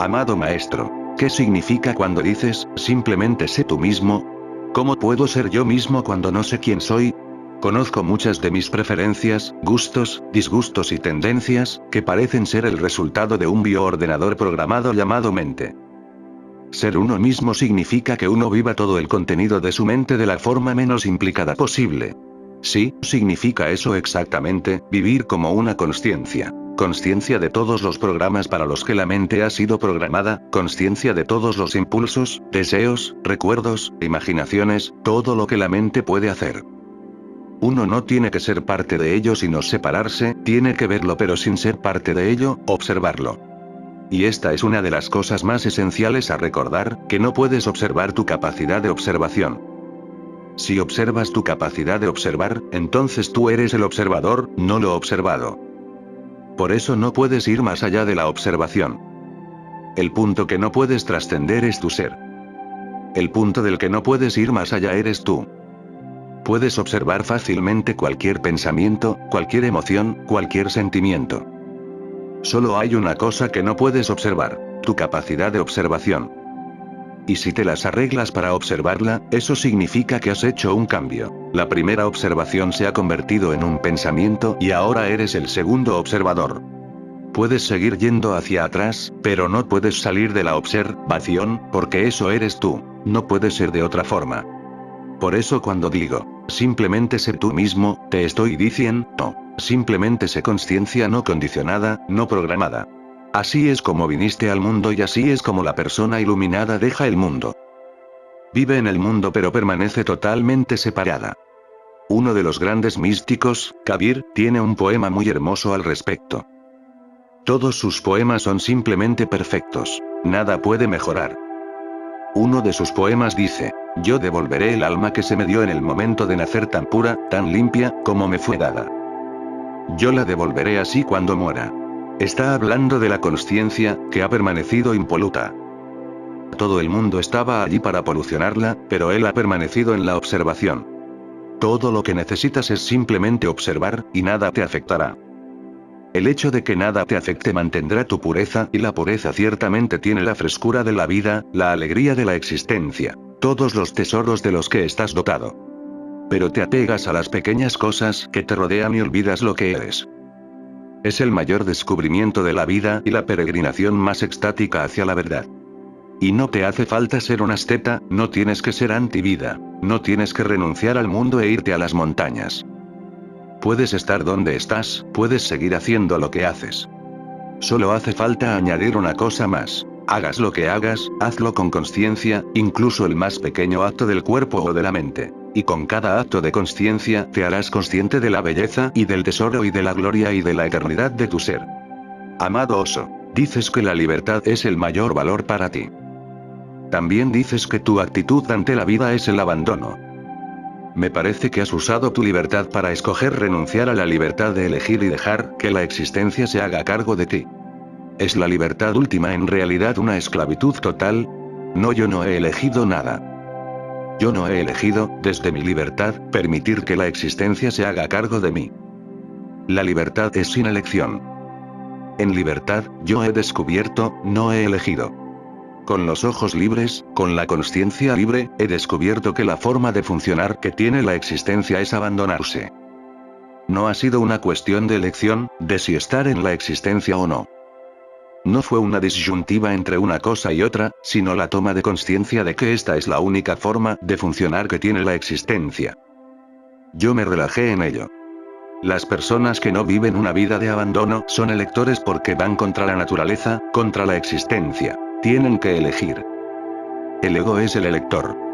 Amado maestro, ¿qué significa cuando dices, simplemente sé tú mismo? ¿Cómo puedo ser yo mismo cuando no sé quién soy? Conozco muchas de mis preferencias, gustos, disgustos y tendencias, que parecen ser el resultado de un bioordenador programado llamado mente. Ser uno mismo significa que uno viva todo el contenido de su mente de la forma menos implicada posible. Sí, significa eso exactamente, vivir como una consciencia. Consciencia de todos los programas para los que la mente ha sido programada, consciencia de todos los impulsos, deseos, recuerdos, imaginaciones, todo lo que la mente puede hacer. Uno no tiene que ser parte de ello sino separarse, tiene que verlo pero sin ser parte de ello, observarlo. Y esta es una de las cosas más esenciales a recordar, que no puedes observar tu capacidad de observación. Si observas tu capacidad de observar, entonces tú eres el observador, no lo observado. Por eso no puedes ir más allá de la observación. El punto que no puedes trascender es tu ser. El punto del que no puedes ir más allá eres tú. Puedes observar fácilmente cualquier pensamiento, cualquier emoción, cualquier sentimiento. Solo hay una cosa que no puedes observar, tu capacidad de observación. Y si te las arreglas para observarla, eso significa que has hecho un cambio. La primera observación se ha convertido en un pensamiento y ahora eres el segundo observador. Puedes seguir yendo hacia atrás, pero no puedes salir de la observación, porque eso eres tú. No puedes ser de otra forma. Por eso cuando digo, simplemente sé tú mismo, te estoy diciendo, no, simplemente sé consciencia no condicionada, no programada. Así es como viniste al mundo y así es como la persona iluminada deja el mundo. Vive en el mundo pero permanece totalmente separada. Uno de los grandes místicos, Kabir, tiene un poema muy hermoso al respecto. Todos sus poemas son simplemente perfectos. Nada puede mejorar. Uno de sus poemas dice, yo devolveré el alma que se me dio en el momento de nacer tan pura, tan limpia, como me fue dada. Yo la devolveré así cuando muera. Está hablando de la consciencia, que ha permanecido impoluta. Todo el mundo estaba allí para polucionarla, pero él ha permanecido en la observación. Todo lo que necesitas es simplemente observar, y nada te afectará. El hecho de que nada te afecte mantendrá tu pureza, y la pureza ciertamente tiene la frescura de la vida, la alegría de la existencia, todos los tesoros de los que estás dotado. Pero te apegas a las pequeñas cosas que te rodean y olvidas lo que eres. Es el mayor descubrimiento de la vida y la peregrinación más extática hacia la verdad. Y no te hace falta ser un asceta, no tienes que ser antivida, no tienes que renunciar al mundo e irte a las montañas. Puedes estar donde estás, puedes seguir haciendo lo que haces. Solo hace falta añadir una cosa más. Hagas lo que hagas, hazlo con consciencia, incluso el más pequeño acto del cuerpo o de la mente. Y con cada acto de consciencia te harás consciente de la belleza y del tesoro y de la gloria y de la eternidad de tu ser. Amado oso, dices que la libertad es el mayor valor para ti. También dices que tu actitud ante la vida es el abandono. Me parece que has usado tu libertad para escoger renunciar a la libertad de elegir y dejar que la existencia se haga cargo de ti. ¿Es la libertad última en realidad una esclavitud total? No, yo no he elegido nada. Yo no he elegido, desde mi libertad, permitir que la existencia se haga cargo de mí. La libertad es sin elección. En libertad, yo he descubierto, no he elegido. Con los ojos libres, con la consciencia libre, he descubierto que la forma de funcionar que tiene la existencia es abandonarse. No ha sido una cuestión de elección, de si estar en la existencia o no. No fue una disyuntiva entre una cosa y otra, sino la toma de conciencia de que esta es la única forma de funcionar que tiene la existencia. Yo me relajé en ello. Las personas que no viven una vida de abandono son electores porque van contra la naturaleza, contra la existencia. Tienen que elegir. El ego es el elector.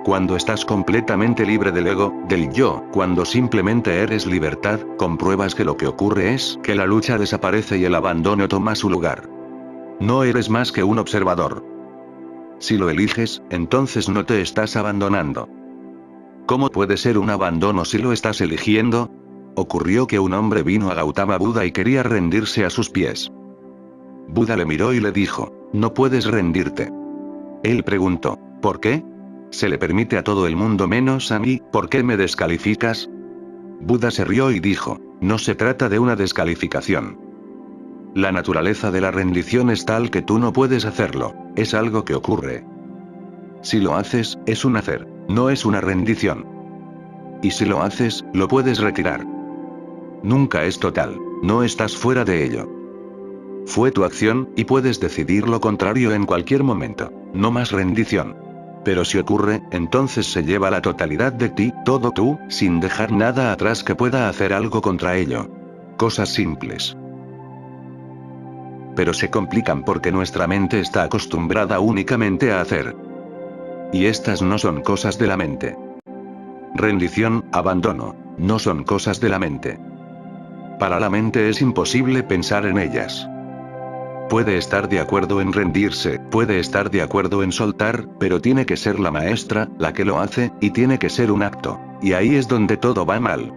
Cuando estás completamente libre del ego, del yo, cuando simplemente eres libertad, compruebas que lo que ocurre es que la lucha desaparece y el abandono toma su lugar. No eres más que un observador. Si lo eliges, entonces no te estás abandonando. ¿Cómo puede ser un abandono si lo estás eligiendo? Ocurrió que un hombre vino a Gautama Buda y quería rendirse a sus pies. Buda le miró y le dijo, no puedes rendirte. Él preguntó, ¿por qué? Se le permite a todo el mundo menos a mí, ¿por qué me descalificas? Buda se rió y dijo, no se trata de una descalificación. La naturaleza de la rendición es tal que tú no puedes hacerlo, es algo que ocurre. Si lo haces, es un hacer, no es una rendición. Y si lo haces, lo puedes retirar. Nunca es total, no estás fuera de ello. Fue tu acción, y puedes decidir lo contrario en cualquier momento, no más rendición. Pero si ocurre, entonces se lleva la totalidad de ti, todo tú, sin dejar nada atrás que pueda hacer algo contra ello. Cosas simples. Pero se complican porque nuestra mente está acostumbrada únicamente a hacer. Y estas no son cosas de la mente. Rendición, abandono, no son cosas de la mente. Para la mente es imposible pensar en ellas. Puede estar de acuerdo en rendirse, puede estar de acuerdo en soltar, pero tiene que ser la maestra, la que lo hace, y tiene que ser un acto. Y ahí es donde todo va mal.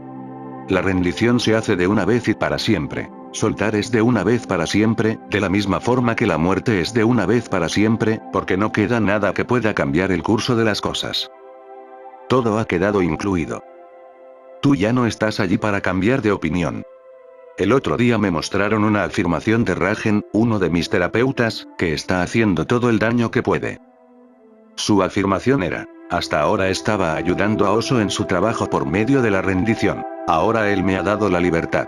La rendición se hace de una vez y para siempre. Soltar es de una vez para siempre, de la misma forma que la muerte es de una vez para siempre, porque no queda nada que pueda cambiar el curso de las cosas. Todo ha quedado incluido. Tú ya no estás allí para cambiar de opinión. El otro día me mostraron una afirmación de Ragen, uno de mis terapeutas, que está haciendo todo el daño que puede. Su afirmación era: hasta ahora estaba ayudando a Oso en su trabajo por medio de la rendición. Ahora él me ha dado la libertad.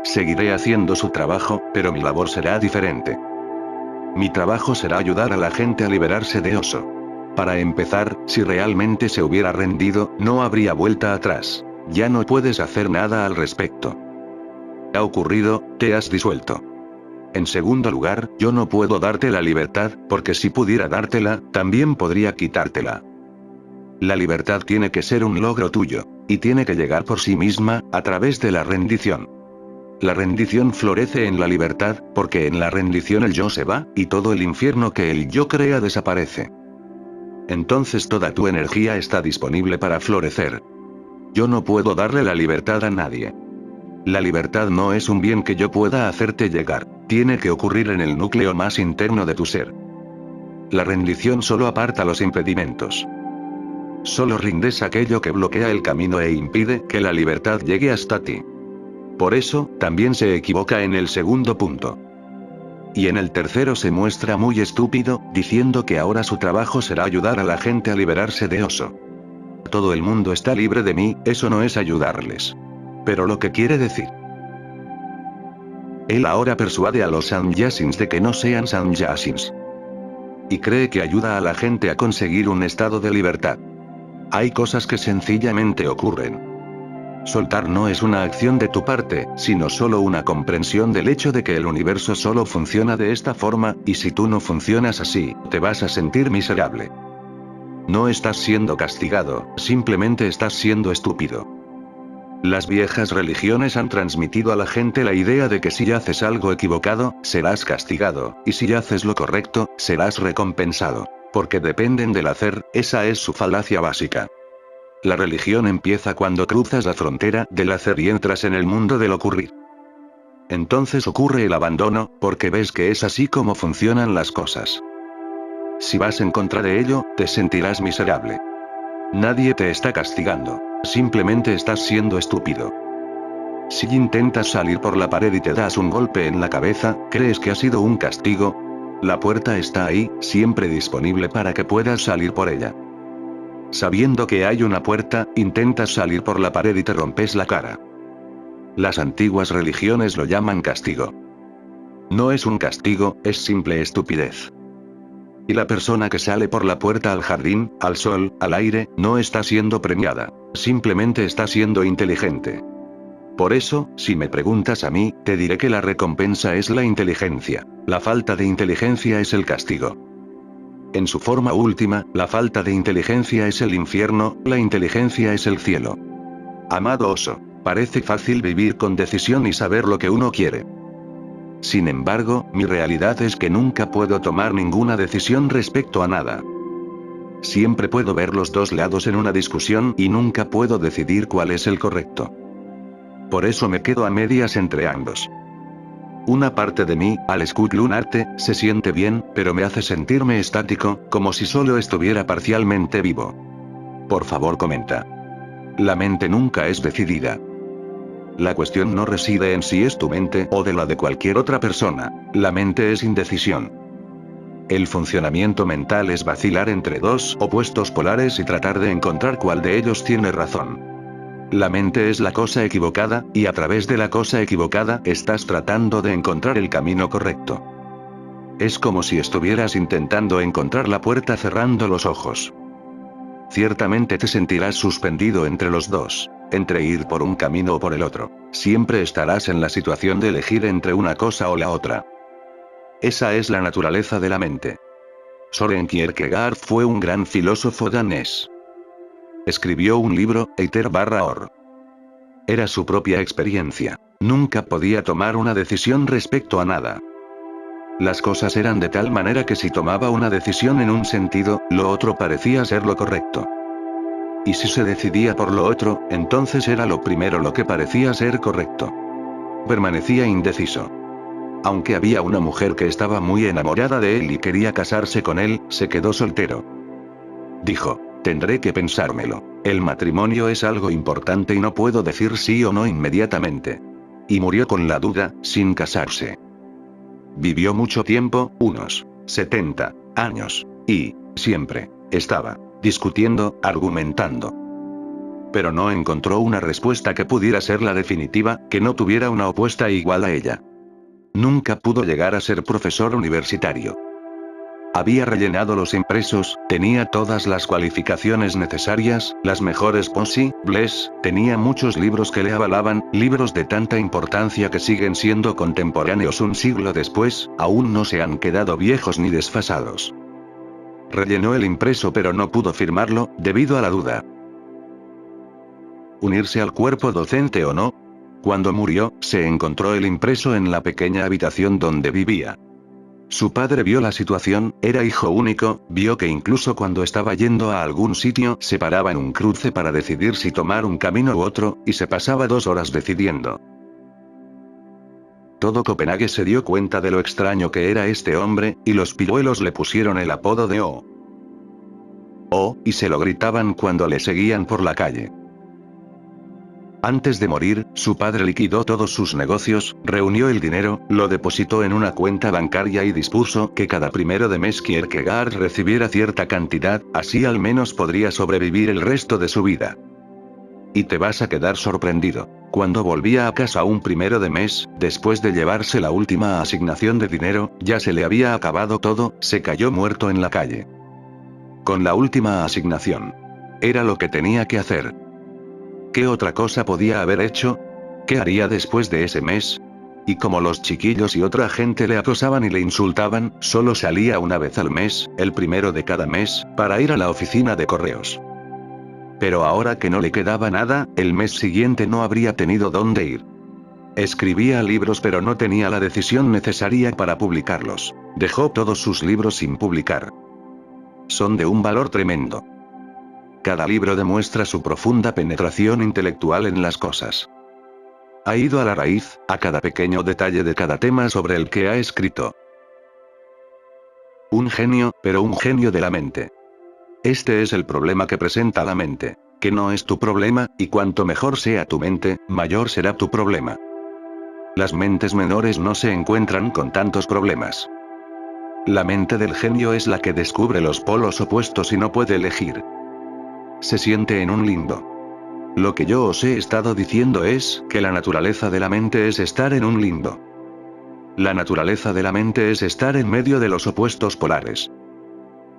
Seguiré haciendo su trabajo, pero mi labor será diferente. Mi trabajo será ayudar a la gente a liberarse de Oso. Para empezar, si realmente se hubiera rendido, no habría vuelta atrás. Ya no puedes hacer nada al respecto. Ha ocurrido, te has disuelto. En segundo lugar, yo no puedo darte la libertad, porque si pudiera dártela, también podría quitártela. La libertad tiene que ser un logro tuyo, y tiene que llegar por sí misma, a través de la rendición. La rendición florece en la libertad, porque en la rendición el yo se va, y todo el infierno que el yo crea desaparece. Entonces toda tu energía está disponible para florecer. Yo no puedo darle la libertad a nadie. La libertad no es un bien que yo pueda hacerte llegar, tiene que ocurrir en el núcleo más interno de tu ser. La rendición solo aparta los impedimentos. Solo rindes aquello que bloquea el camino e impide que la libertad llegue hasta ti. Por eso, también se equivoca en el segundo punto. Y en el tercero se muestra muy estúpido, diciendo que ahora su trabajo será ayudar a la gente a liberarse de Oso. Todo el mundo está libre de mí, eso no es ayudarles. Pero lo que quiere decir. Él ahora persuade a los sannyasins de que no sean sannyasins. Y cree que ayuda a la gente a conseguir un estado de libertad. Hay cosas que sencillamente ocurren. Soltar no es una acción de tu parte, sino solo una comprensión del hecho de que el universo solo funciona de esta forma, y si tú no funcionas así, te vas a sentir miserable. No estás siendo castigado, simplemente estás siendo estúpido. Las viejas religiones han transmitido a la gente la idea de que si haces algo equivocado, serás castigado, y si haces lo correcto, serás recompensado. Porque dependen del hacer, esa es su falacia básica. La religión empieza cuando cruzas la frontera del hacer y entras en el mundo del ocurrir. Entonces ocurre el abandono, porque ves que es así como funcionan las cosas. Si vas en contra de ello, te sentirás miserable. Nadie te está castigando. Simplemente estás siendo estúpido. Si intentas salir por la pared y te das un golpe en la cabeza, ¿crees que ha sido un castigo? La puerta está ahí, siempre disponible para que puedas salir por ella. Sabiendo que hay una puerta, intentas salir por la pared y te rompes la cara. Las antiguas religiones lo llaman castigo. No es un castigo, es simple estupidez. Y la persona que sale por la puerta al jardín, al sol, al aire, no está siendo premiada. Simplemente está siendo inteligente. Por eso, si me preguntas a mí, te diré que la recompensa es la inteligencia. La falta de inteligencia es el castigo. En su forma última, la falta de inteligencia es el infierno, la inteligencia es el cielo. Amado Oso, parece fácil vivir con decisión y saber lo que uno quiere. Sin embargo, mi realidad es que nunca puedo tomar ninguna decisión respecto a nada. Siempre puedo ver los dos lados en una discusión y nunca puedo decidir cuál es el correcto. Por eso me quedo a medias entre ambos. Una parte de mí, al escucharte, se siente bien, pero me hace sentirme estático, como si solo estuviera parcialmente vivo. Por favor, comenta. La mente nunca es decidida. La cuestión no reside en si es tu mente o de la de cualquier otra persona. La mente es indecisión. El funcionamiento mental es vacilar entre dos opuestos polares y tratar de encontrar cuál de ellos tiene razón. La mente es la cosa equivocada, y a través de la cosa equivocada estás tratando de encontrar el camino correcto. Es como si estuvieras intentando encontrar la puerta cerrando los ojos. Ciertamente te sentirás suspendido entre los dos, entre ir por un camino o por el otro. Siempre estarás en la situación de elegir entre una cosa o la otra. Esa es la naturaleza de la mente. Søren Kierkegaard fue un gran filósofo danés. Escribió un libro, Eiter/or. Era su propia experiencia. Nunca podía tomar una decisión respecto a nada. Las cosas eran de tal manera que si tomaba una decisión en un sentido, lo otro parecía ser lo correcto. Y si se decidía por lo otro, entonces era lo primero lo que parecía ser correcto. Permanecía indeciso. Aunque había una mujer que estaba muy enamorada de él y quería casarse con él, se quedó soltero. Dijo, tendré que pensármelo. El matrimonio es algo importante y no puedo decir sí o no inmediatamente. Y murió con la duda, sin casarse. Vivió mucho tiempo, unos 70 años, y, siempre, estaba discutiendo, argumentando. Pero no encontró una respuesta que pudiera ser la definitiva, que no tuviera una opuesta igual a ella. Nunca pudo llegar a ser profesor universitario. Había rellenado los impresos, tenía todas las cualificaciones necesarias, las mejores posibles, tenía muchos libros que le avalaban, libros de tanta importancia que siguen siendo contemporáneos un siglo después, aún no se han quedado viejos ni desfasados. Rellenó el impreso pero no pudo firmarlo, debido a la duda. ¿Unirse al cuerpo docente o no? Cuando murió, se encontró el impreso en la pequeña habitación donde vivía. Su padre vio la situación, era hijo único, vio que incluso cuando estaba yendo a algún sitio se paraba en un cruce para decidir si tomar un camino u otro, y se pasaba 2 horas decidiendo. Todo Copenhague se dio cuenta de lo extraño que era este hombre, y los pilluelos le pusieron el apodo de O. Y se lo gritaban cuando le seguían por la calle. Antes de morir, su padre liquidó todos sus negocios, reunió el dinero, lo depositó en una cuenta bancaria y dispuso que cada primero de mes Kierkegaard recibiera cierta cantidad, así al menos podría sobrevivir el resto de su vida. Y te vas a quedar sorprendido. Cuando volvía a casa un primero de mes, después de llevarse la última asignación de dinero, ya se le había acabado todo, se cayó muerto en la calle. Con la última asignación. Era lo que tenía que hacer. ¿Qué otra cosa podía haber hecho? ¿Qué haría después de ese mes? Y como los chiquillos y otra gente le acosaban y le insultaban, solo salía una vez al mes, el primero de cada mes, para ir a la oficina de correos. Pero ahora que no le quedaba nada, el mes siguiente no habría tenido dónde ir. Escribía libros pero no tenía la decisión necesaria para publicarlos. Dejó todos sus libros sin publicar. Son de un valor tremendo. Cada libro demuestra su profunda penetración intelectual en las cosas. Ha ido a la raíz, a cada pequeño detalle de cada tema sobre el que ha escrito. Un genio, pero un genio de la mente. Este es el problema que presenta la mente. Que no es tu problema, y cuanto mejor sea tu mente, mayor será tu problema. Las mentes menores no se encuentran con tantos problemas. La mente del genio es la que descubre los polos opuestos y no puede elegir. Se siente en un limbo. Lo que yo os he estado diciendo es que la naturaleza de la mente es estar en un limbo. La naturaleza de la mente es estar en medio de los opuestos polares.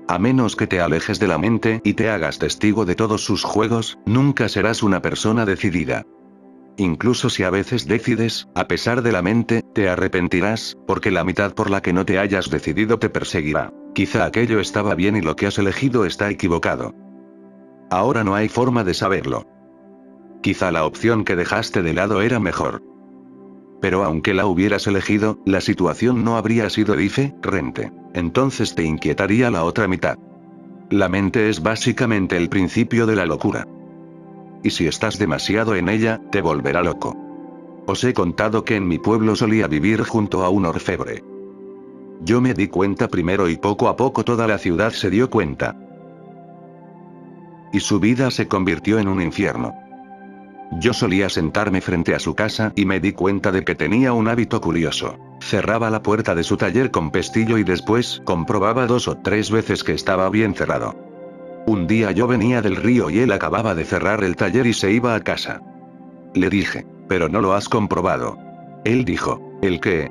A menos que te alejes de la mente y te hagas testigo de todos sus juegos, nunca serás una persona decidida. Incluso si a veces decides, a pesar de la mente, te arrepentirás, porque la mitad por la que no te hayas decidido te perseguirá. Quizá aquello estaba bien y lo que has elegido está equivocado. Ahora no hay forma de saberlo. Quizá la opción que dejaste de lado era mejor. Pero aunque la hubieras elegido, la situación no habría sido diferente. Entonces te inquietaría la otra mitad. La mente es básicamente el principio de la locura. Y si estás demasiado en ella, te volverá loco. Os he contado que en mi pueblo solía vivir junto a un orfebre. Yo me di cuenta primero y poco a poco toda la ciudad se dio cuenta. Y su vida se convirtió en un infierno. Yo solía sentarme frente a su casa y me di cuenta de que tenía un hábito curioso. Cerraba la puerta de su taller con pestillo y después comprobaba 2 o 3 veces que estaba bien cerrado. Un día yo venía del río y él acababa de cerrar el taller y se iba a casa. Le dije, ¿pero no lo has comprobado? Él dijo, ¿el qué?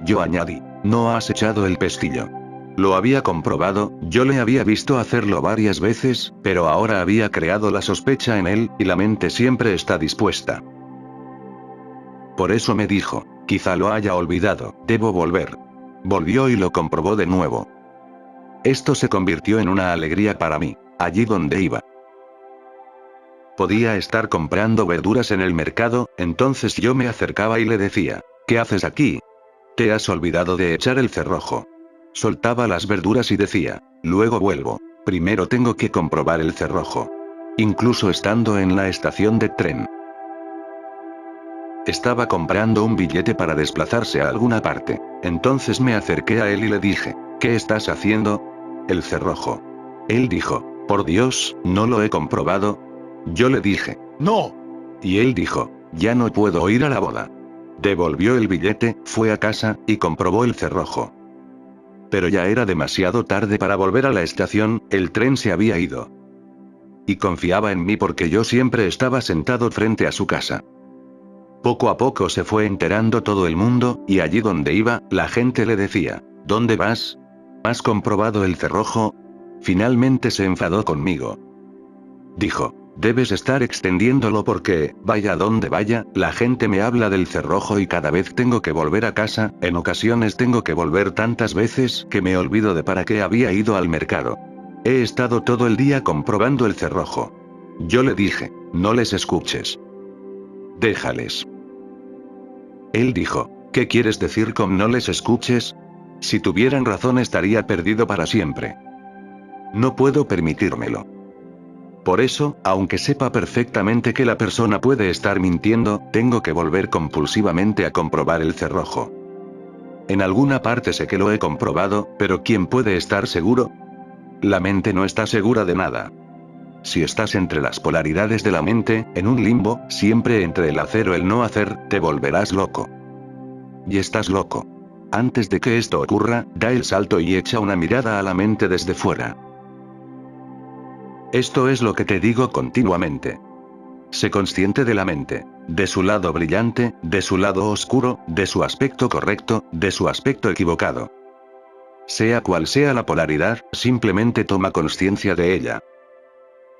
Yo añadí, ¿no has echado el pestillo? Lo había comprobado, yo le había visto hacerlo varias veces, pero ahora había creado la sospecha en él, y la mente siempre está dispuesta. Por eso me dijo, quizá lo haya olvidado, debo volver. Volvió y lo comprobó de nuevo. Esto se convirtió en una alegría para mí, allí donde iba. Podía estar comprando verduras en el mercado, entonces yo me acercaba y le decía, ¿qué haces aquí? Te has olvidado de echar el cerrojo. Soltaba las verduras y decía, luego vuelvo, primero tengo que comprobar el cerrojo. Incluso estando en la estación de tren. Estaba comprando un billete para desplazarse a alguna parte. Entonces me acerqué a él y le dije, ¿qué estás haciendo? El cerrojo. Él dijo, por Dios, no lo he comprobado. Yo le dije, no. Y él dijo, ya no puedo ir a la boda. Devolvió el billete, fue a casa, y comprobó el cerrojo. Pero ya era demasiado tarde para volver a la estación, el tren se había ido. Y confiaba en mí porque yo siempre estaba sentado frente a su casa. Poco a poco se fue enterando todo el mundo, y allí donde iba, la gente le decía, ¿dónde vas? ¿Has comprobado el cerrojo? Finalmente se enfadó conmigo. Dijo, debes estar extendiéndolo porque, vaya donde vaya, la gente me habla del cerrojo y cada vez tengo que volver a casa, en ocasiones tengo que volver tantas veces que me olvido de para qué había ido al mercado. He estado todo el día comprobando el cerrojo. Yo le dije, no les escuches. Déjales. Él dijo, ¿qué quieres decir con no les escuches? Si tuvieran razón estaría perdido para siempre. No puedo permitírmelo. Por eso, aunque sepa perfectamente que la persona puede estar mintiendo, tengo que volver compulsivamente a comprobar el cerrojo. En alguna parte sé que lo he comprobado, pero ¿quién puede estar seguro? La mente no está segura de nada. Si estás entre las polaridades de la mente, en un limbo, siempre entre el hacer o el no hacer, te volverás loco. Y estás loco. Antes de que esto ocurra, da el salto y echa una mirada a la mente desde fuera. Esto es lo que te digo continuamente. Sé consciente de la mente, de su lado brillante, de su lado oscuro, de su aspecto correcto, de su aspecto equivocado. Sea cual sea la polaridad, simplemente toma conciencia de ella.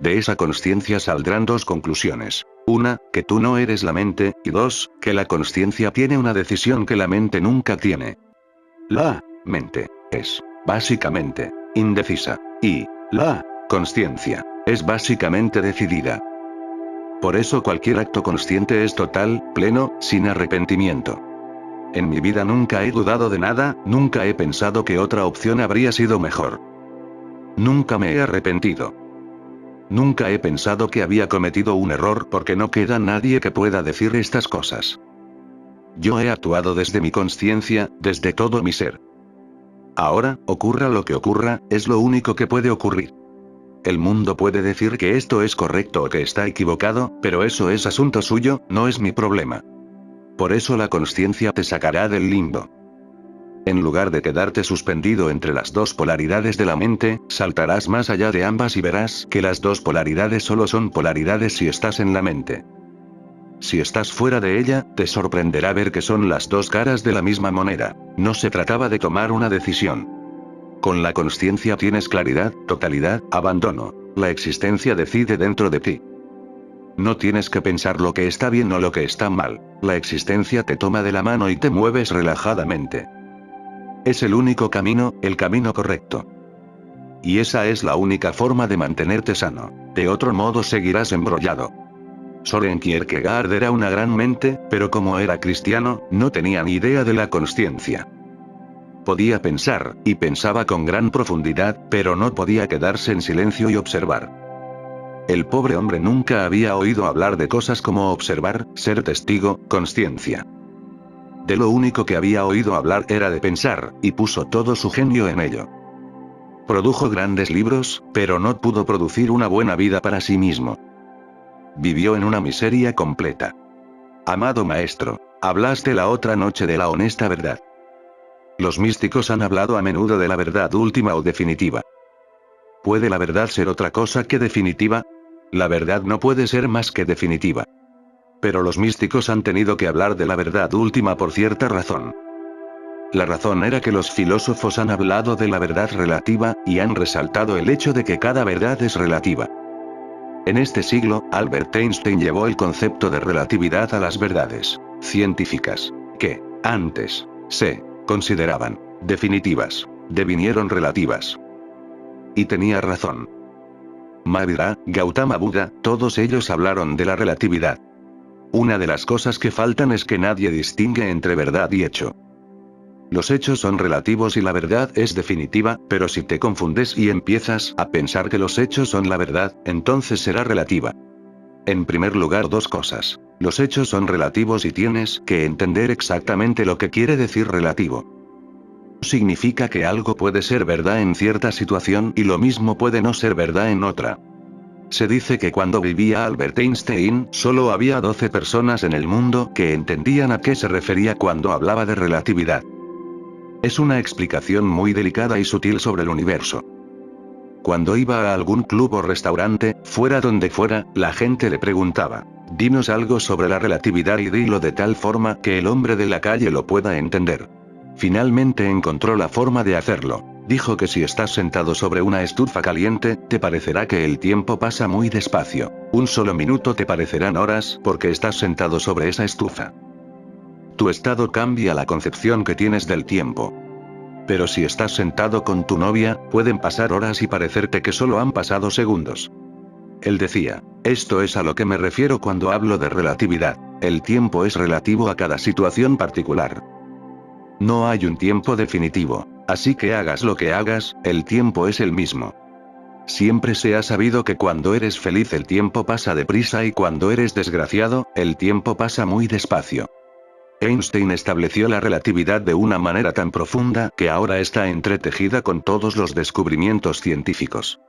De esa conciencia saldrán 2 conclusiones. 1, que tú no eres la mente, y 2, que la conciencia tiene una decisión que la mente nunca tiene. La mente es, básicamente, indecisa, y la conciencia es básicamente decidida. Por eso cualquier acto consciente es total, pleno, sin arrepentimiento. En mi vida nunca he dudado de nada, nunca he pensado que otra opción habría sido mejor. Nunca me he arrepentido. Nunca he pensado que había cometido un error porque no queda nadie que pueda decir estas cosas. Yo he actuado desde mi conciencia, desde todo mi ser. Ahora, ocurra lo que ocurra, es lo único que puede ocurrir. El mundo puede decir que esto es correcto o que está equivocado, pero eso es asunto suyo, no es mi problema. Por eso la conciencia te sacará del limbo. En lugar de quedarte suspendido entre las 2 polaridades de la mente, saltarás más allá de ambas y verás que las 2 polaridades solo son polaridades si estás en la mente. Si estás fuera de ella, te sorprenderá ver que son las 2 caras de la misma moneda. No se trataba de tomar una decisión. Con la conciencia tienes claridad, totalidad, abandono. La existencia decide dentro de ti. No tienes que pensar lo que está bien o lo que está mal. La existencia te toma de la mano y te mueves relajadamente. Es el único camino, el camino correcto. Y esa es la única forma de mantenerte sano. De otro modo seguirás embrollado. Soren Kierkegaard era una gran mente, pero como era cristiano, no tenía ni idea de la consciencia. Podía pensar, y pensaba con gran profundidad, pero no podía quedarse en silencio y observar. El pobre hombre nunca había oído hablar de cosas como observar, ser testigo, consciencia. De lo único que había oído hablar era de pensar, y puso todo su genio en ello. Produjo grandes libros, pero no pudo producir una buena vida para sí mismo. Vivió en una miseria completa. Amado maestro, hablaste la otra noche de la honesta verdad. Los místicos han hablado a menudo de la verdad última o definitiva. ¿Puede la verdad ser otra cosa que definitiva? La verdad no puede ser más que definitiva. Pero los místicos han tenido que hablar de la verdad última por cierta razón. La razón era que los filósofos han hablado de la verdad relativa, y han resaltado el hecho de que cada verdad es relativa. En este siglo, Albert Einstein llevó el concepto de relatividad a las verdades científicas, que, antes, se consideraban definitivas, devinieron relativas. Y tenía razón. Mahavira, Gautama Buda, todos ellos hablaron de la relatividad. Una de las cosas que faltan es que nadie distingue entre verdad y hecho. Los hechos son relativos y la verdad es definitiva, pero si te confundes y empiezas a pensar que los hechos son la verdad, entonces será relativa. En primer lugar, dos cosas. Los hechos son relativos y tienes que entender exactamente lo que quiere decir relativo. Significa que algo puede ser verdad en cierta situación y lo mismo puede no ser verdad en otra. Se dice que cuando vivía Albert Einstein, solo había 12 personas en el mundo que entendían a qué se refería cuando hablaba de relatividad. Es una explicación muy delicada y sutil sobre el universo. Cuando iba a algún club o restaurante, fuera donde fuera, la gente le preguntaba, dinos algo sobre la relatividad y dilo de tal forma que el hombre de la calle lo pueda entender. Finalmente encontró la forma de hacerlo. Dijo que si estás sentado sobre una estufa caliente, te parecerá que el tiempo pasa muy despacio. Un solo minuto te parecerán horas porque estás sentado sobre esa estufa. Tu estado cambia la concepción que tienes del tiempo. Pero si estás sentado con tu novia, pueden pasar horas y parecerte que solo han pasado segundos. Él decía, esto es a lo que me refiero cuando hablo de relatividad. El tiempo es relativo a cada situación particular. No hay un tiempo definitivo, así que hagas lo que hagas, el tiempo es el mismo. Siempre se ha sabido que cuando eres feliz el tiempo pasa deprisa y cuando eres desgraciado, el tiempo pasa muy despacio. Einstein estableció la relatividad de una manera tan profunda que ahora está entretejida con todos los descubrimientos científicos.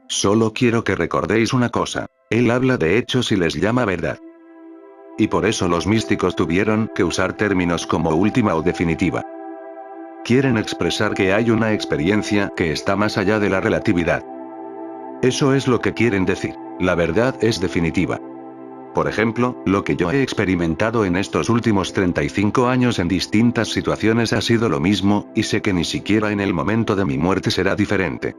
Solo quiero que recordéis una cosa, él habla de hechos y les llama verdad. Y por eso los místicos tuvieron que usar términos como última o definitiva. Quieren expresar que hay una experiencia que está más allá de la relatividad. Eso es lo que quieren decir, la verdad es definitiva. Por ejemplo, lo que yo he experimentado en estos últimos 35 años en distintas situaciones ha sido lo mismo, y sé que ni siquiera en el momento de mi muerte será diferente.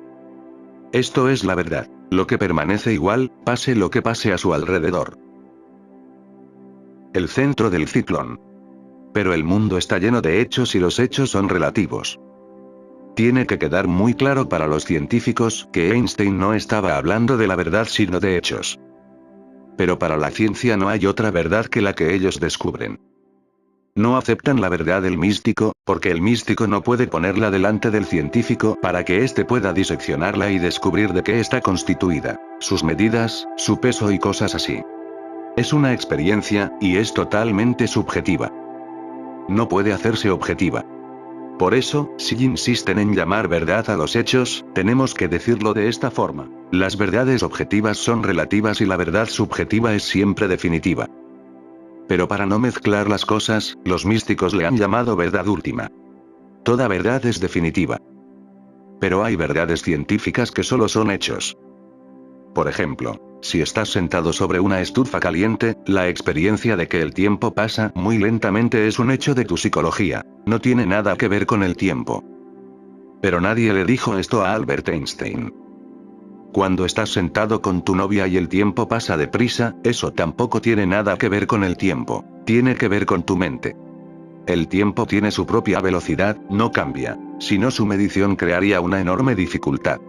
Esto es la verdad, lo que permanece igual, pase lo que pase a su alrededor. El centro del ciclón. Pero el mundo está lleno de hechos y los hechos son relativos. Tiene que quedar muy claro para los científicos que Einstein no estaba hablando de la verdad sino de hechos. Pero para la ciencia no hay otra verdad que la que ellos descubren. No aceptan la verdad del místico, porque el místico no puede ponerla delante del científico para que éste pueda diseccionarla y descubrir de qué está constituida, sus medidas, su peso y cosas así. Es una experiencia, y es totalmente subjetiva. No puede hacerse objetiva. Por eso, si insisten en llamar verdad a los hechos, tenemos que decirlo de esta forma. Las verdades objetivas son relativas y la verdad subjetiva es siempre definitiva. Pero para no mezclar las cosas, los místicos le han llamado verdad última. Toda verdad es definitiva. Pero hay verdades científicas que solo son hechos. Por ejemplo, si estás sentado sobre una estufa caliente, la experiencia de que el tiempo pasa muy lentamente es un hecho de tu psicología, no tiene nada que ver con el tiempo. Pero nadie le dijo esto a Albert Einstein. Cuando estás sentado con tu novia y el tiempo pasa deprisa, eso tampoco tiene nada que ver con el tiempo, tiene que ver con tu mente. El tiempo tiene su propia velocidad, no cambia, si no su medición crearía una enorme dificultad.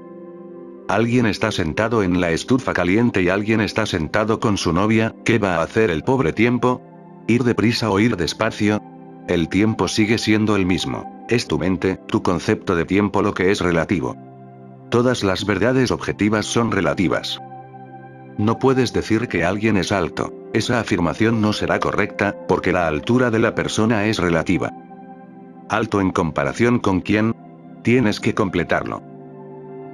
Alguien está sentado en la estufa caliente y alguien está sentado con su novia, ¿qué va a hacer el pobre tiempo? ¿Ir deprisa o ir despacio? El tiempo sigue siendo el mismo, es tu mente, tu concepto de tiempo lo que es relativo. Todas las verdades objetivas son relativas. No puedes decir que alguien es alto, esa afirmación no será correcta, porque la altura de la persona es relativa. ¿Alto en comparación con quién? Tienes que completarlo.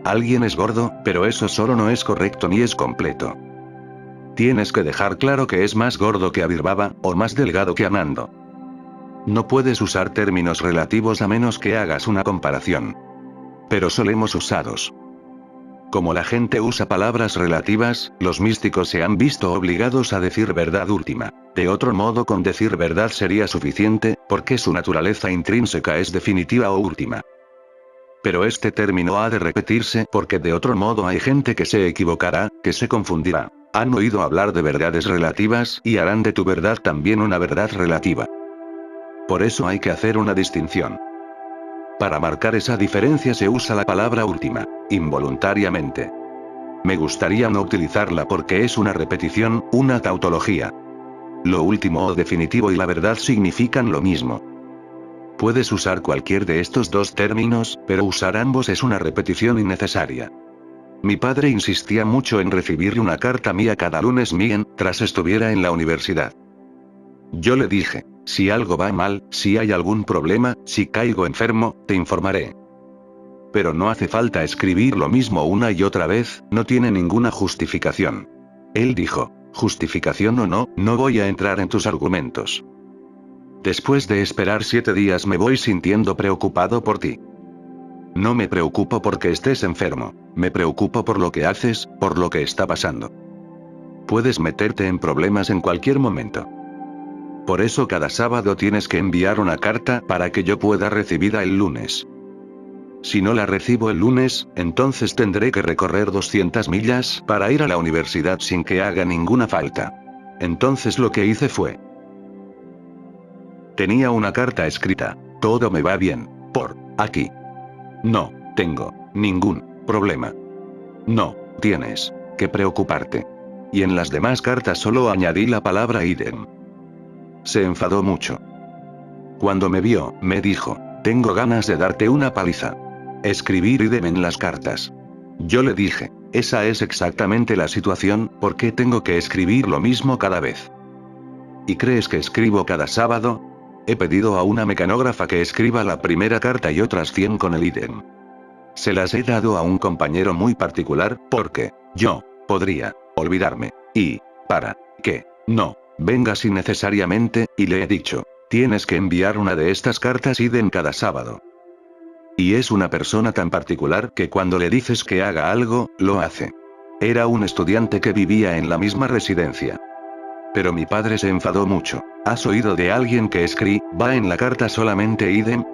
Alguien es gordo, pero eso solo no es correcto ni es completo. Tienes que dejar claro que es más gordo que Abirbaba, o más delgado que Anando. No puedes usar términos relativos a menos que hagas una comparación. Pero solemos usarlos. Como la gente usa palabras relativas, los místicos se han visto obligados a decir verdad última. De otro modo, con decir verdad sería suficiente, porque su naturaleza intrínseca es definitiva o última. Pero este término ha de repetirse porque de otro modo hay gente que se equivocará, que se confundirá. Han oído hablar de verdades relativas y harán de tu verdad también una verdad relativa. Por eso hay que hacer una distinción. Para marcar esa diferencia se usa la palabra última, involuntariamente. Me gustaría no utilizarla porque es una repetición, una tautología. Lo último o definitivo y la verdad significan lo mismo. Puedes usar cualquier de estos dos términos, pero usar ambos es una repetición innecesaria. Mi padre insistía mucho en recibir una carta mía cada lunes mientras estuviera en la universidad. Yo le dije, si algo va mal, si hay algún problema, si caigo enfermo, te informaré. Pero no hace falta escribir lo mismo una y otra vez, no tiene ninguna justificación. Él dijo, justificación o no, no voy a entrar en tus argumentos. Después de esperar 7 días me voy sintiendo preocupado por ti. No me preocupo porque estés enfermo, me preocupo por lo que haces, por lo que está pasando. Puedes meterte en problemas en cualquier momento. Por eso cada sábado tienes que enviar una carta para que yo pueda recibirla el lunes. Si no la recibo el lunes, entonces tendré que recorrer 200 millas para ir a la universidad sin que haga ninguna falta. Entonces lo que hice fue... Tenía una carta escrita, todo me va bien, por aquí. No tengo ningún problema. No tienes que preocuparte. Y en las demás cartas solo añadí la palabra idem. Se enfadó mucho. Cuando me vio, me dijo, tengo ganas de darte una paliza. Escribir idem en las cartas. Yo le dije, esa es exactamente la situación, ¿por qué tengo que escribir lo mismo cada vez? ¿Y crees que escribo cada sábado? He pedido a una mecanógrafa que escriba la primera carta y otras 100 con el idem. Se las he dado a un compañero muy particular, porque yo podría olvidarme. Y, para que no vengas innecesariamente, y le he dicho, tienes que enviar una de estas cartas idem cada sábado. Y es una persona tan particular que cuando le dices que haga algo, lo hace. Era un estudiante que vivía en la misma residencia. Pero mi padre se enfadó mucho. ¿Has oído de alguien que va en la carta solamente idem?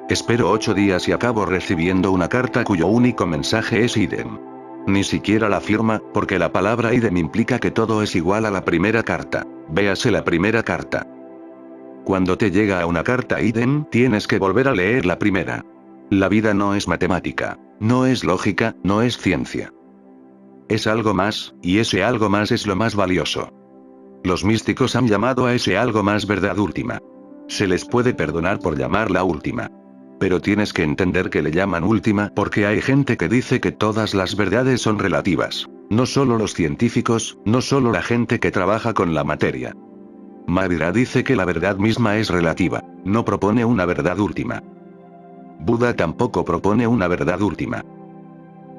Espero 8 días y acabo recibiendo una carta cuyo único mensaje es idem. Ni siquiera la firma, porque la palabra idem implica que todo es igual a la primera carta. Véase la primera carta. Cuando te llega una carta idem, tienes que volver a leer la primera. La vida no es matemática, no es lógica, no es ciencia. Es algo más, y ese algo más es lo más valioso. Los místicos han llamado a ese algo más verdad última. Se les puede perdonar por llamarla última. Pero tienes que entender que le llaman última porque hay gente que dice que todas las verdades son relativas. No solo los científicos, no solo la gente que trabaja con la materia. Mahavira dice que la verdad misma es relativa, no propone una verdad última. Buda tampoco propone una verdad última.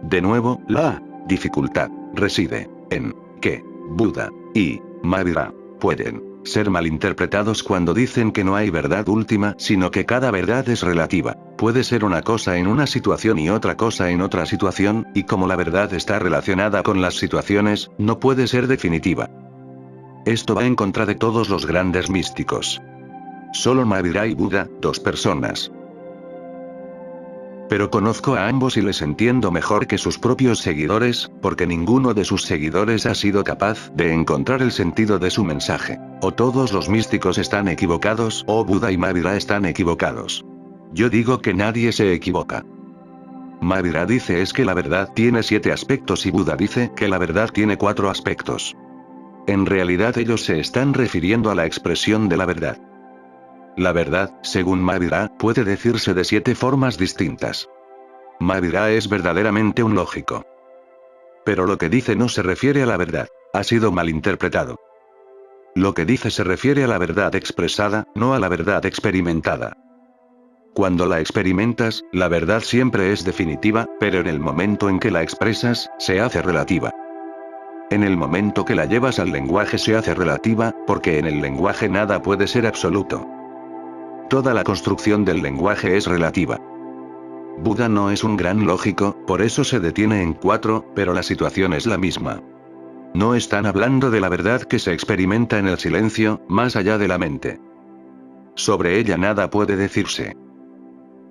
De nuevo, la dificultad reside en que Buda y Mahavira pueden ser malinterpretados cuando dicen que no hay verdad última, sino que cada verdad es relativa. Puede ser una cosa en una situación y otra cosa en otra situación, y como la verdad está relacionada con las situaciones, no puede ser definitiva. Esto va en contra de todos los grandes místicos. Solo Mahavira y Buda, 2 personas. Pero conozco a ambos y les entiendo mejor que sus propios seguidores, porque ninguno de sus seguidores ha sido capaz de encontrar el sentido de su mensaje. O todos los místicos están equivocados, o Buda y Mahavira están equivocados. Yo digo que nadie se equivoca. Mahavira dice es que la verdad tiene 7 aspectos y Buda dice que la verdad tiene 4 aspectos. En realidad ellos se están refiriendo a la expresión de la verdad. La verdad, según Mahavira, puede decirse de 7 formas distintas. Mahavira es verdaderamente un lógico. Pero lo que dice no se refiere a la verdad, ha sido malinterpretado. Lo que dice se refiere a la verdad expresada, no a la verdad experimentada. Cuando la experimentas, la verdad siempre es definitiva, pero en el momento en que la expresas, se hace relativa. En el momento que la llevas al lenguaje se hace relativa, porque en el lenguaje nada puede ser absoluto. Toda la construcción del lenguaje es relativa. Buda no es un gran lógico, por eso se detiene en 4, pero la situación es la misma. No están hablando de la verdad que se experimenta en el silencio, más allá de la mente. Sobre ella nada puede decirse.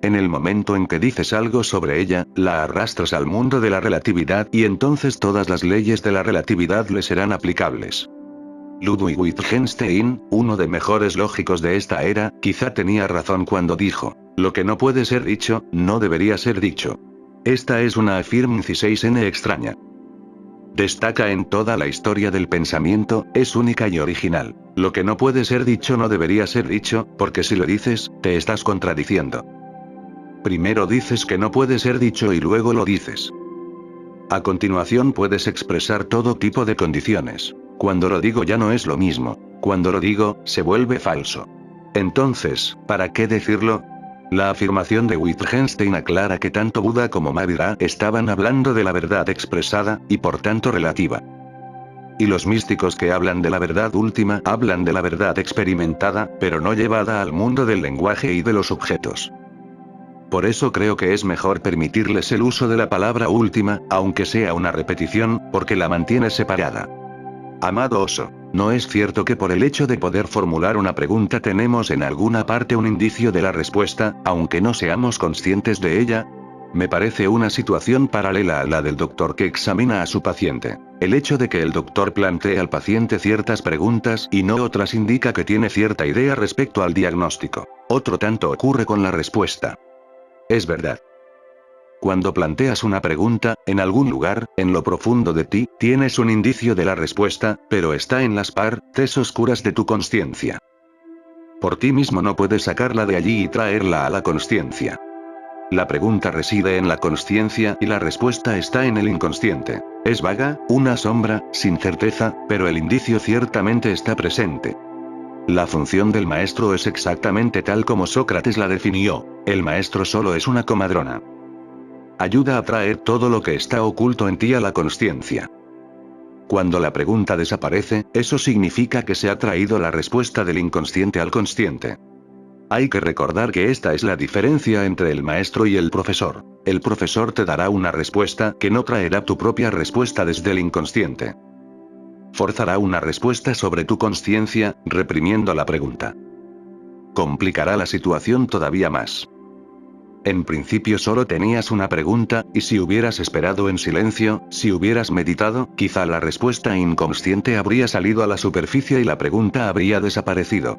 En el momento en que dices algo sobre ella, la arrastras al mundo de la relatividad y entonces todas las leyes de la relatividad le serán aplicables. Ludwig Wittgenstein, uno de mejores lógicos de esta era, quizá tenía razón cuando dijo, lo que no puede ser dicho, no debería ser dicho. Esta es una afirmación extraña. Destaca en toda la historia del pensamiento, es única y original. Lo que no puede ser dicho no debería ser dicho, porque si lo dices, te estás contradiciendo. Primero dices que no puede ser dicho y luego lo dices. A continuación puedes expresar todo tipo de condiciones. Cuando lo digo ya no es lo mismo. Cuando lo digo, se vuelve falso. Entonces, ¿para qué decirlo? La afirmación de Wittgenstein aclara que tanto Buda como Mahavira estaban hablando de la verdad expresada, y por tanto relativa. Y los místicos que hablan de la verdad última hablan de la verdad experimentada, pero no llevada al mundo del lenguaje y de los objetos. Por eso creo que es mejor permitirles el uso de la palabra última, aunque sea una repetición, porque la mantiene separada. Amado oso, ¿no es cierto que por el hecho de poder formular una pregunta tenemos en alguna parte un indicio de la respuesta, aunque no seamos conscientes de ella? Me parece una situación paralela a la del doctor que examina a su paciente. El hecho de que el doctor plantee al paciente ciertas preguntas y no otras indica que tiene cierta idea respecto al diagnóstico. Otro tanto ocurre con la respuesta. Es verdad. Cuando planteas una pregunta, en algún lugar, en lo profundo de ti, tienes un indicio de la respuesta, pero está en las partes oscuras de tu consciencia. Por ti mismo no puedes sacarla de allí y traerla a la consciencia. La pregunta reside en la consciencia y la respuesta está en el inconsciente. Es vaga, una sombra, sin certeza, pero el indicio ciertamente está presente. La función del maestro es exactamente tal como Sócrates la definió. El maestro solo es una comadrona. Ayuda a traer todo lo que está oculto en ti a la consciencia. Cuando la pregunta desaparece, eso significa que se ha traído la respuesta del inconsciente al consciente. Hay que recordar que esta es la diferencia entre el maestro y el profesor. El profesor te dará una respuesta que no traerá tu propia respuesta desde el inconsciente. Forzará una respuesta sobre tu consciencia, reprimiendo la pregunta. Complicará la situación todavía más. En principio solo tenías una pregunta, y si hubieras esperado en silencio, si hubieras meditado, quizá la respuesta inconsciente habría salido a la superficie y la pregunta habría desaparecido.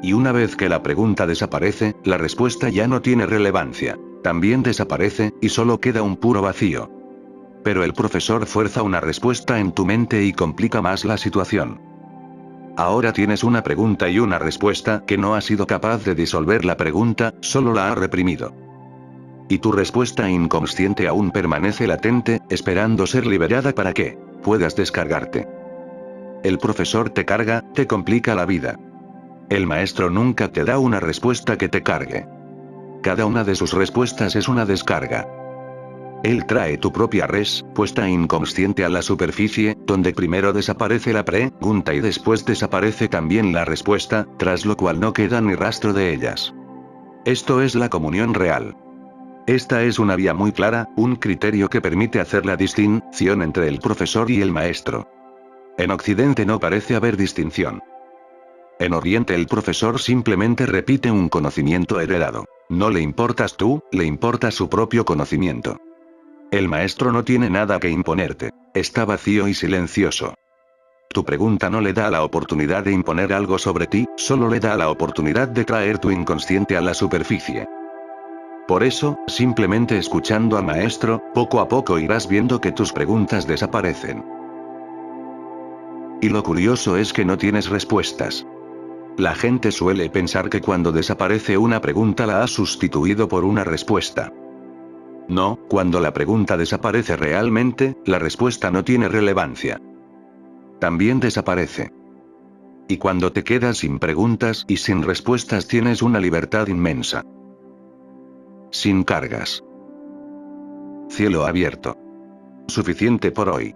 Y una vez que la pregunta desaparece, la respuesta ya no tiene relevancia. También desaparece, y solo queda un puro vacío. Pero el profesor fuerza una respuesta en tu mente y complica más la situación. Ahora tienes una pregunta y una respuesta que no ha sido capaz de disolver la pregunta, solo la ha reprimido. Y tu respuesta inconsciente aún permanece latente, esperando ser liberada para que puedas descargarte. El profesor te carga, te complica la vida. El maestro nunca te da una respuesta que te cargue. Cada una de sus respuestas es una descarga. Él trae tu propia respuesta inconsciente a la superficie, donde primero desaparece la pregunta y después desaparece también la respuesta, tras lo cual no queda ni rastro de ellas. Esto es la comunión real. Esta es una vía muy clara, un criterio que permite hacer la distinción entre el profesor y el maestro. En Occidente no parece haber distinción. En Oriente el profesor simplemente repite un conocimiento heredado. No le importas tú, le importa su propio conocimiento. El maestro no tiene nada que imponerte. Está vacío y silencioso. Tu pregunta no le da la oportunidad de imponer algo sobre ti, solo le da la oportunidad de traer tu inconsciente a la superficie. Por eso, simplemente escuchando al maestro, poco a poco irás viendo que tus preguntas desaparecen. Y lo curioso es que no tienes respuestas. La gente suele pensar que cuando desaparece una pregunta la has sustituido por una respuesta. No, cuando la pregunta desaparece realmente, la respuesta no tiene relevancia. También desaparece. Y cuando te quedas sin preguntas y sin respuestas tienes una libertad inmensa. Sin cargas. Cielo abierto. Suficiente por hoy.